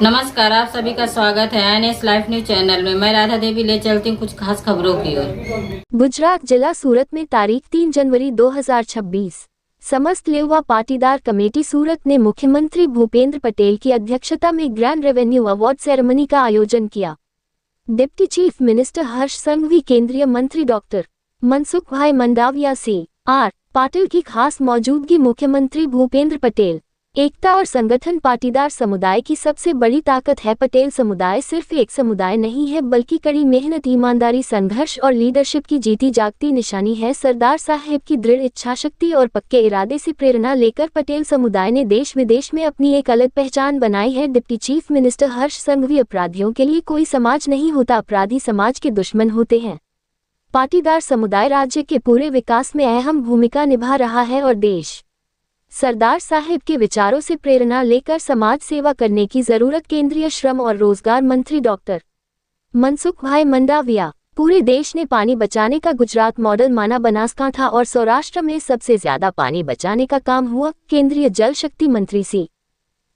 नमस्कार, आप सभी का स्वागत है एनएस लाइव न्यूज चैनल में। मैं राधा देवी ले चलती हूँ कुछ खास खबरों की ओर। गुजरात जिला सूरत में तारीख 3 जनवरी 2026 समस्त लेवा पाटीदार कमेटी सूरत ने मुख्यमंत्री भूपेंद्र पटेल की अध्यक्षता में ग्रैंड रेवेन्यू अवार्ड सेरेमनी का आयोजन किया। डिप्टी चीफ मिनिस्टर हर्ष संघवी, केंद्रीय मंत्री डॉक्टर मनसुख भाई मंडाविया से आर पाटिल की खास मौजूदगी मुख्यमंत्री भूपेंद्र पटेल। एकता और संगठन पाटीदार समुदाय की सबसे बड़ी ताकत है। पटेल समुदाय सिर्फ एक समुदाय नहीं है बल्कि कड़ी मेहनत, ईमानदारी, संघर्ष और लीडरशिप की जीती जागती निशानी है। सरदार साहब की दृढ़ इच्छाशक्ति और पक्के इरादे से प्रेरणा लेकर पटेल समुदाय ने देश विदेश में अपनी एक अलग पहचान बनाई है। डिप्टी चीफ मिनिस्टर हर्ष संघवी, अपराधियों के लिए कोई समाज नहीं होता, अपराधी समाज के दुश्मन होते हैं। पाटीदार समुदाय राज्य के पूरे विकास में अहम भूमिका निभा रहा है और देश सरदार साहब के विचारों से प्रेरणा लेकर समाज सेवा करने की जरूरत। केंद्रीय श्रम और रोजगार मंत्री डॉक्टर मनसुख भाई मंडाविया। पूरे देश ने पानी बचाने का गुजरात मॉडल माना। बनासकांठा और सौराष्ट्र में सबसे ज्यादा पानी बचाने का काम हुआ। केंद्रीय जल शक्ति मंत्री सी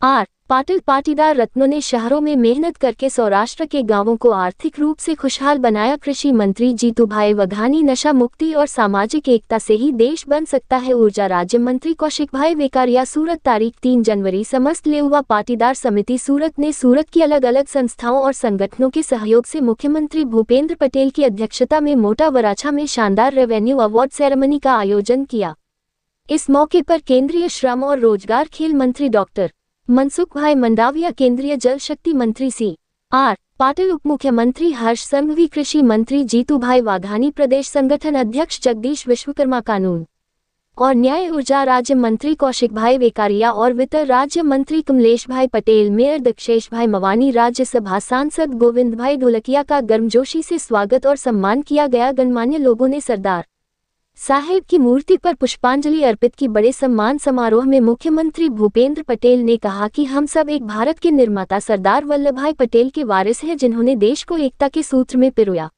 आर पाटिल। पाटीदार रत्नों ने शहरों में मेहनत करके सौराष्ट्र के गांवों को आर्थिक रूप से खुशहाल बनाया। कृषि मंत्री जीतूभाई वघानी। नशा मुक्ति और सामाजिक एकता से ही देश बन सकता है। ऊर्जा राज्य मंत्री कौशिक भाई वेकारिया। सूरत तारीख 3 जनवरी समस्त लेवा पाटीदार समिति सूरत ने सूरत की अलग अलग संस्थाओं और संगठनों के सहयोग से मुख्यमंत्री भूपेंद्र पटेल की अध्यक्षता में मोटा वराछा में शानदार रेवेन्यू अवार्ड सेरेमनी का आयोजन किया। इस मौके पर केंद्रीय श्रम और रोजगार खेल मंत्री डॉक्टर मनसुख भाई मंडाविया, केंद्रीय जल शक्ति मंत्री सी आर पाटिल, उप मुख्यमंत्री हर्ष संघवी, कृषि मंत्री जीतूभाई वाघानी, प्रदेश संगठन अध्यक्ष जगदीश विश्वकर्मा, कानून और न्याय ऊर्जा राज्य मंत्री कौशिक भाई वेकारिया और वित्त राज्य मंत्री कमलेश भाई पटेल, मेयर दक्षेश भाई मवानी, राज्यसभा सांसद गोविंद भाई ढोलकिया का गर्मजोशी से स्वागत और सम्मान किया गया। गणमान्य लोगों ने सरदार साहेब की मूर्ति पर पुष्पांजलि अर्पित की। बड़े सम्मान समारोह में मुख्यमंत्री भूपेंद्र पटेल ने कहा कि हम सब एक भारत के निर्माता सरदार वल्लभ भाई पटेल के वारिस हैं, जिन्होंने देश को एकता के सूत्र में पिरोया।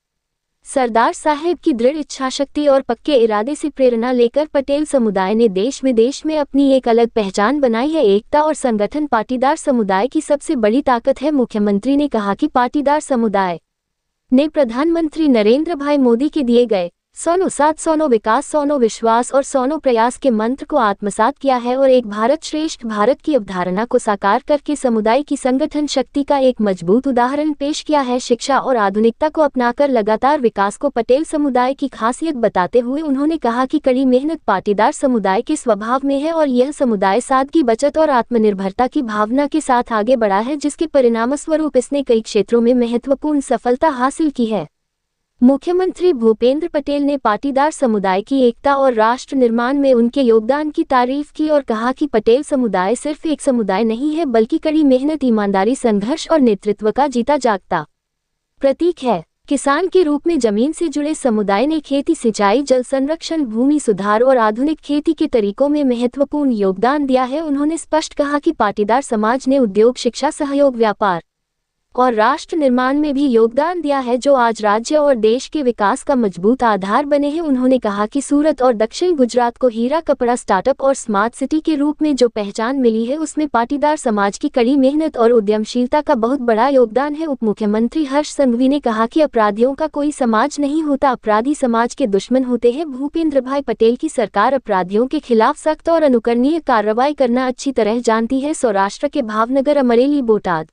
सरदार साहब की दृढ़ इच्छाशक्ति और पक्के इरादे से प्रेरणा लेकर पटेल समुदाय ने देश विदेश में अपनी एक अलग पहचान बनाई है। एकता और संगठन पाटीदार समुदाय की सबसे बड़ी ताकत है। मुख्यमंत्री ने कहा कि पाटीदार समुदाय ने प्रधानमंत्री नरेंद्र भाई मोदी के दिए गए सोनो साथ, सोनो विकास, सोनो विश्वास और सोनो प्रयास के मंत्र को आत्मसात किया है और एक भारत श्रेष्ठ भारत की अवधारणा को साकार करके समुदाय की संगठन शक्ति का एक मजबूत उदाहरण पेश किया है। शिक्षा और आधुनिकता को अपनाकर लगातार विकास को पटेल समुदाय की खासियत बताते हुए उन्होंने कहा कि कड़ी मेहनत पाटीदार समुदाय के स्वभाव में है और यह समुदाय सादगी, बचत और आत्मनिर्भरता की भावना के साथ आगे बढ़ा है, जिसके परिणामस्वरूप इसने कई क्षेत्रों में महत्वपूर्ण सफलता हासिल की है। मुख्यमंत्री भूपेंद्र पटेल ने पाटीदार समुदाय की एकता और राष्ट्र निर्माण में उनके योगदान की तारीफ की और कहा कि पटेल समुदाय सिर्फ एक समुदाय नहीं है बल्कि कड़ी मेहनत, ईमानदारी, संघर्ष और नेतृत्व का जीता जागता प्रतीक है। किसान के रूप में जमीन से जुड़े समुदाय ने खेती, सिंचाई, जल संरक्षण, भूमि सुधार और आधुनिक खेती के तरीकों में महत्वपूर्ण योगदान दिया है। उन्होंने स्पष्ट कहा कि पाटीदार समाज ने उद्योग, शिक्षा, सहयोग, व्यापार और राष्ट्र निर्माण में भी योगदान दिया है, जो आज राज्य और देश के विकास का मजबूत आधार बने हैं। उन्होंने कहा कि सूरत और दक्षिण गुजरात को हीरा कपड़ा, स्टार्टअप और स्मार्ट सिटी के रूप में जो पहचान मिली है, उसमें पाटीदार समाज की कड़ी मेहनत और उद्यमशीलता का बहुत बड़ा योगदान है। उप मुख्यमंत्री हर्ष संघवी ने कहा कि अपराधियों का कोई समाज नहीं होता, अपराधी समाज के दुश्मन होते हैं। भूपेंद्र भाई पटेल की सरकार अपराधियों के खिलाफ सख्त और अनुकरणीय कार्रवाई करना अच्छी तरह जानती है। सौराष्ट्र के भावनगर, अमरेली, बोटाद,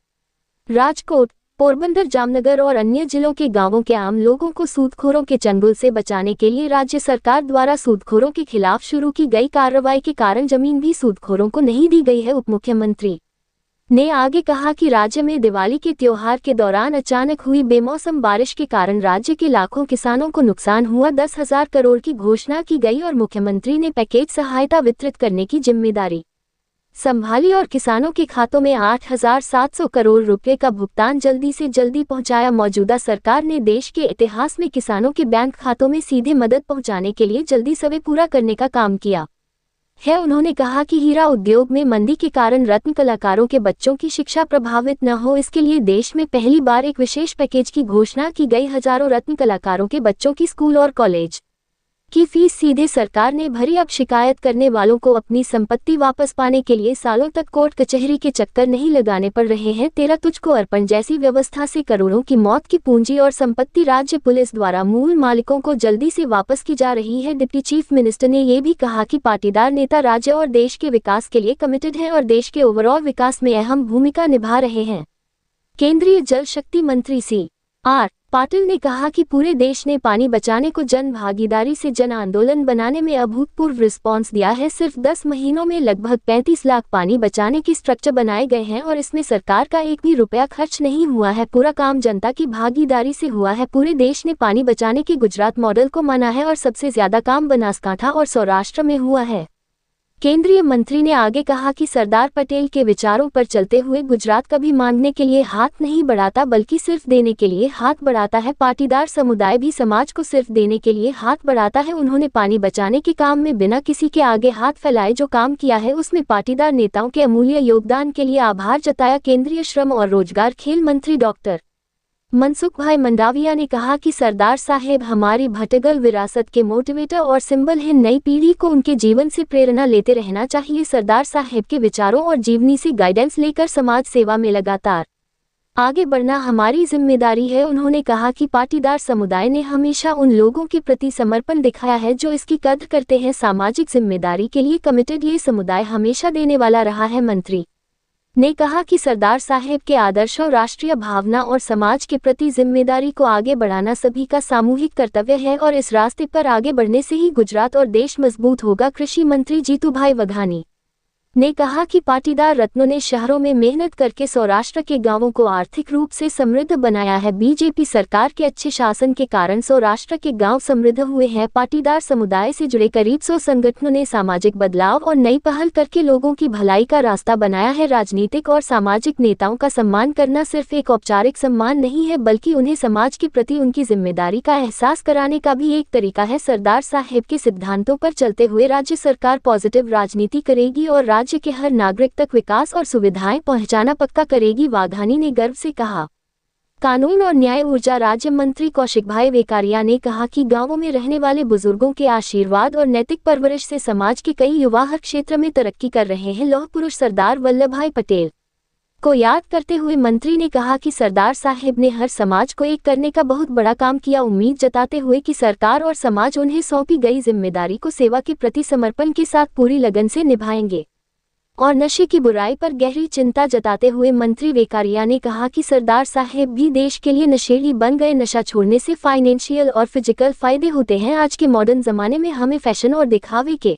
राजकोट, पोरबंदर, जामनगर और अन्य जिलों के गांवों के आम लोगों को सूदखोरों के चंगुल से बचाने के लिए राज्य सरकार द्वारा सूदखोरों के खिलाफ शुरू की गई कार्रवाई के कारण जमीन भी सूदखोरों को नहीं दी गई है। उप मुख्यमंत्री ने आगे कहा कि राज्य में दिवाली के त्योहार के दौरान अचानक हुई बेमौसम बारिश के कारण राज्य के लाखों किसानों को नुकसान हुआ। 10,000 करोड़ की घोषणा की गई और मुख्यमंत्री ने पैकेज सहायता वितरित करने की जिम्मेदारी संभाली और किसानों के खातों में 8,700 करोड़ रुपए का भुगतान जल्दी से जल्दी पहुंचाया। मौजूदा सरकार ने देश के इतिहास में किसानों के बैंक खातों में सीधे मदद पहुंचाने के लिए जल्दी समय पूरा करने का काम किया है। उन्होंने कहा कि हीरा उद्योग में मंदी के कारण रत्न कलाकारों के बच्चों की शिक्षा प्रभावित न हो, इसके लिए देश में पहली बार एक विशेष पैकेज की घोषणा की गई। हजारों रत्न कलाकारों के बच्चों की स्कूल और कॉलेज की फीस सीधे सरकार ने भरी। अब शिकायत करने वालों को अपनी संपत्ति वापस पाने के लिए सालों तक कोर्ट कचहरी के चक्कर नहीं लगाने पड़ रहे हैं। तेरा तुझको अर्पण जैसी व्यवस्था से करोड़ों की मौत की पूंजी और संपत्ति राज्य पुलिस द्वारा मूल मालिकों को जल्दी से वापस की जा रही है। डिप्टी चीफ मिनिस्टर ने ये भी कहा कि पाटीदार नेता राज्य और देश के विकास के लिए कमिटेड हैं और देश के ओवरऑल विकास में अहम भूमिका निभा रहे हैं। केंद्रीय जल शक्ति मंत्री C.R. पाटिल ने कहा कि पूरे देश ने पानी बचाने को जन भागीदारी से जन आंदोलन बनाने में अभूतपूर्व रिस्पांस दिया है। सिर्फ 10 महीनों में लगभग 35 लाख पानी बचाने की स्ट्रक्चर बनाए गए हैं और इसमें सरकार का एक भी रुपया खर्च नहीं हुआ है। पूरा काम जनता की भागीदारी से हुआ है। पूरे देश ने पानी बचाने के गुजरात मॉडल को माना है और सबसे ज्यादा काम बनासकांठा और सौराष्ट्र में हुआ है। केंद्रीय मंत्री ने आगे कहा कि सरदार पटेल के विचारों पर चलते हुए गुजरात कभी मांगने के लिए हाथ नहीं बढ़ाता बल्कि सिर्फ देने के लिए हाथ बढ़ाता है। पाटीदार समुदाय भी समाज को सिर्फ देने के लिए हाथ बढ़ाता है। उन्होंने पानी बचाने के काम में बिना किसी के आगे हाथ फैलाए जो काम किया है उसमें पाटीदार नेताओं के अमूल्य योगदान के लिए आभार जताया। केंद्रीय श्रम और रोजगार खेल मंत्री डॉक्टर मनसुख भाई मंडाविया ने कहा कि सरदार साहेब हमारी भटकल विरासत के मोटिवेटर और सिंबल हैं। नई पीढ़ी को उनके जीवन से प्रेरणा लेते रहना चाहिए। सरदार साहेब के विचारों और जीवनी से गाइडेंस लेकर समाज सेवा में लगातार आगे बढ़ना हमारी जिम्मेदारी है। उन्होंने कहा कि पाटीदार समुदाय ने हमेशा उन लोगों के प्रति समर्पण दिखाया है जो इसकी कद्र करते हैं, सामाजिक जिम्मेदारी के लिए कमिटेड। ये समुदाय हमेशा देने वाला रहा है। मंत्री ने कहा कि सरदार साहेब के आदर्शों, राष्ट्रीय भावना और समाज के प्रति जिम्मेदारी को आगे बढ़ाना सभी का सामूहिक कर्तव्य है और इस रास्ते पर आगे बढ़ने से ही गुजरात और देश मजबूत होगा। कृषि मंत्री जीतूभाई वघानी ने कहा कि पाटीदार रत्नों ने शहरों में मेहनत करके सौराष्ट्र के गांवों को आर्थिक रूप से समृद्ध बनाया है। बीजेपी सरकार के अच्छे शासन के कारण सौराष्ट्र के गांव समृद्ध हुए हैं। पाटीदार समुदाय से जुड़े करीब 100 संगठनों ने सामाजिक बदलाव और नई पहल करके लोगों की भलाई का रास्ता बनाया है। राजनीतिक और सामाजिक नेताओं का सम्मान करना सिर्फ एक औपचारिक सम्मान नहीं है बल्कि उन्हें समाज के प्रति उनकी जिम्मेदारी का एहसास कराने का भी एक तरीका है। सरदार साहेब के सिद्धांतों पर चलते हुए राज्य सरकार पॉजिटिव राजनीति करेगी और राज्य के हर नागरिक तक विकास और सुविधाएं पहुंचाना पक्का करेगी। वाघानी ने गर्व से कहा। कानून और न्याय ऊर्जा राज्य मंत्री कौशिक भाई वेकारिया ने कहा कि गांवों में रहने वाले बुजुर्गों के आशीर्वाद और नैतिक परवरिश से समाज के कई युवा हर क्षेत्र में तरक्की कर रहे हैं। लौह पुरुष सरदार वल्लभ भाई पटेल को याद करते हुए मंत्री ने कहा कि सरदार साहेब ने हर समाज को एक करने का बहुत बड़ा काम किया। उम्मीद जताते हुए कि सरकार और समाज उन्हें सौंपी गई जिम्मेदारी को सेवा के प्रति समर्पण के साथ पूरी लगन से निभाएंगे। और नशे की बुराई पर गहरी चिंता जताते हुए मंत्री वेकारिया ने कहा कि सरदार साहेब भी देश के लिए नशेड़ी बन गए। नशा छोड़ने से फाइनेंशियल और फिजिकल फायदे होते हैं। आज के मॉडर्न जमाने में हमें फैशन और दिखावे के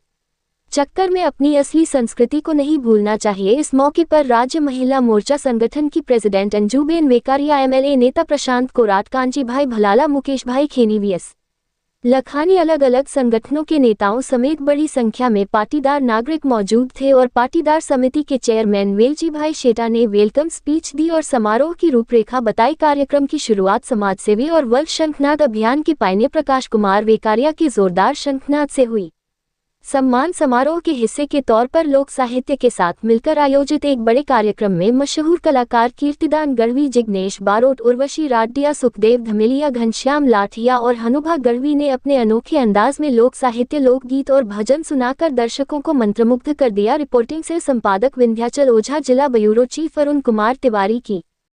चक्कर में अपनी असली संस्कृति को नहीं भूलना चाहिए। इस मौके पर राज्य महिला मोर्चा संगठन की प्रेसिडेंट अंजूबेन वेकारिया, MLA नेता प्रशांत कोराट, कांजी भाई भलाला, मुकेश भाई खेनी, VS लखानी, अलग अलग संगठनों के नेताओं समेत बड़ी संख्या में पाटीदार नागरिक मौजूद थे और पाटीदार समिति के चेयरमैन वेलजी भाई शेटा ने वेलकम स्पीच दी और समारोह की रूपरेखा बताई। कार्यक्रम की शुरुआत समाजसेवी और वर्ल्ड शंखनाद अभियान के पायनियर प्रकाश कुमार वेकारिया के जोरदार शंखनाद से हुई। सम्मान समारोह के हिस्से के तौर पर लोक साहित्य के साथ मिलकर आयोजित एक बड़े कार्यक्रम में मशहूर कलाकार कीर्तिदान गढ़वी, जिग्नेश बारोट, उर्वशी राडिया, सुखदेव धमेलिया, घनश्याम लाठिया और हनुभा गढ़वी ने अपने अनोखे अंदाज में लोक साहित्य, लोकगीत और भजन सुनाकर दर्शकों को मंत्रमुग्ध कर दिया। रिपोर्टिंग से संपादक विंध्याचल ओझा, जिला ब्यूरो चीफ अरुण कुमार तिवारी की।